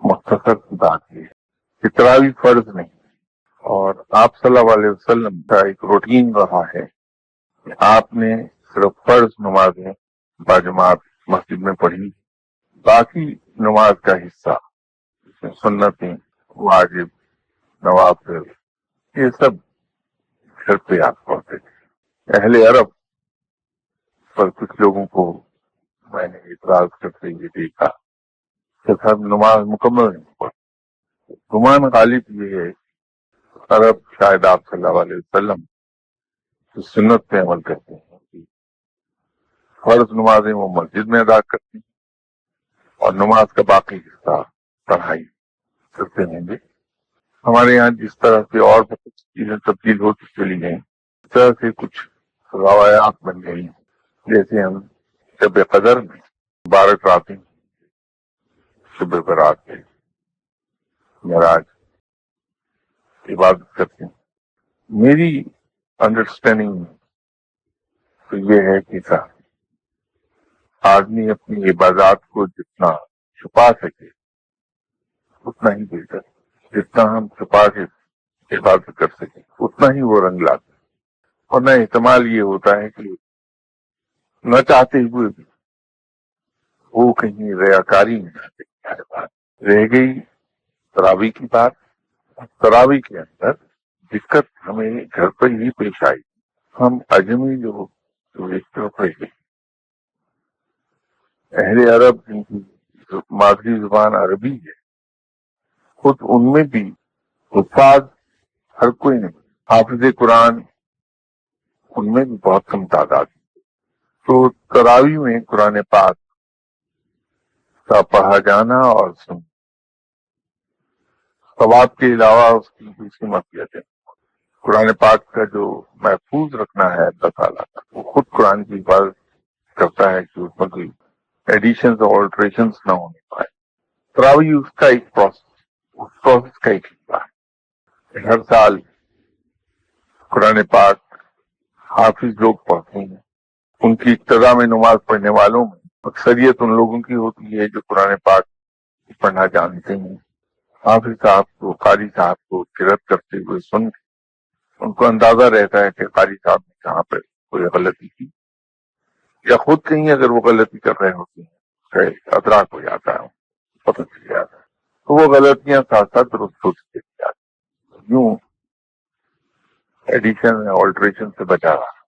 مختصر سی بات یہ ہے کہ تراویح فرض نہیں، اور آپ صلی اللہ علیہ وسلم کا ایک روٹین رہا ہے کہ آپ نے صرف فرض نمازیں باجماعت مسجد میں پڑھی، باقی نماز کا حصہ سنتیں، واجب، نوافل، یہ سب گھر پہ آپ پڑھتے تھے۔ اہل عرب پر کچھ لوگوں کو میں نے اعتراض کرتے ہوئے دیکھا کہ سب نماز مکمل نہیں پڑھتے۔ گمان غالب یہ ہے کہ عرب شاید آپ صلی اللہ علیہ وسلم کی سنت پہ عمل کرتے ہیں کہ فرض نمازیں وہ مسجد میں ادا کرتے ہیں اور نماز کا باقی حصہ پڑھائی کرتے ہیں گے۔ ہمارے یہاں جس طرح سے اور بہت چیزیں تبدیل ہوتی چلی گئیں، اس طرح سے کچھ روایات بن گئی ہیں، جیسے ہم شب قدر میں 12 راتیں، شب برات ہے، معراج عبادت کرتے ہیں۔ میری انڈرسٹینڈنگ تو یہ ہے کہ آدمی اپنی عبادات کو جتنا چھپا سکے اتنا ہی بہتر، جتنا ہم چھپا کے عبادت کر سکیں اتنا ہی وہ رنگ لاتا ہے، ورنہ احتمال یہ ہوتا ہے کہ نہ چاہتے ہوئے بھی وہ کہیں ریاکاری میں رہ گئی۔ تراویح کی بات، تراویح کے اندر دقت ہمیں گھر پر ہی پیش آئی۔ ہم اجمی جو ایک طرف رہ گئے، اہل عرب جن کی مادری زبان عربی ہے، خود ان میں بھی حفاظ ہر کوئی نہیں، حافظ قرآن ان میں بھی بہت کم تعداد ہے۔ تو تراویح میں قرآن پاک کا پڑھا جانا اور ثواب کے علاوہ اس کی دوسری مفیت ہے۔ قرآن پاک کا جو محفوظ رکھنا ہے اللہ تعالیٰ کا، وہ خود قرآن کی حفاظت کرتا ہے کہ اس میں کوئی ایڈیشنز اور آلٹریشنز نہ ہونے پائے۔ تراویح اس کا ایک پروسیس کا ایک حصہ ہے۔ ہر سال قرآن پاک حافظ لوگ پڑھتے ہیں، ان کی ابتدا میں نماز پڑھنے والوں میں اکثریت ان لوگوں کی ہوتی ہے جو قرآن پاک پڑھنا جانتے ہیں۔ حافظ صاحب کو، قاری صاحب کو قرأت کرتے ہوئے سن کے ان کو اندازہ رہتا ہے کہ قاری صاحب نے کہاں پہ کوئی غلطی کی، یا خود کہیں اگر وہ غلطی کر رہے ہوتے ہیں ادراک ہو جاتا ہے، پتہ چل جاتا ہے، تو وہ غلطیاں ساتھ ساتھ درست ہوتی چلی جاتی ہیں۔ یوں ایڈیشن آلٹریشن سے بچا رہا۔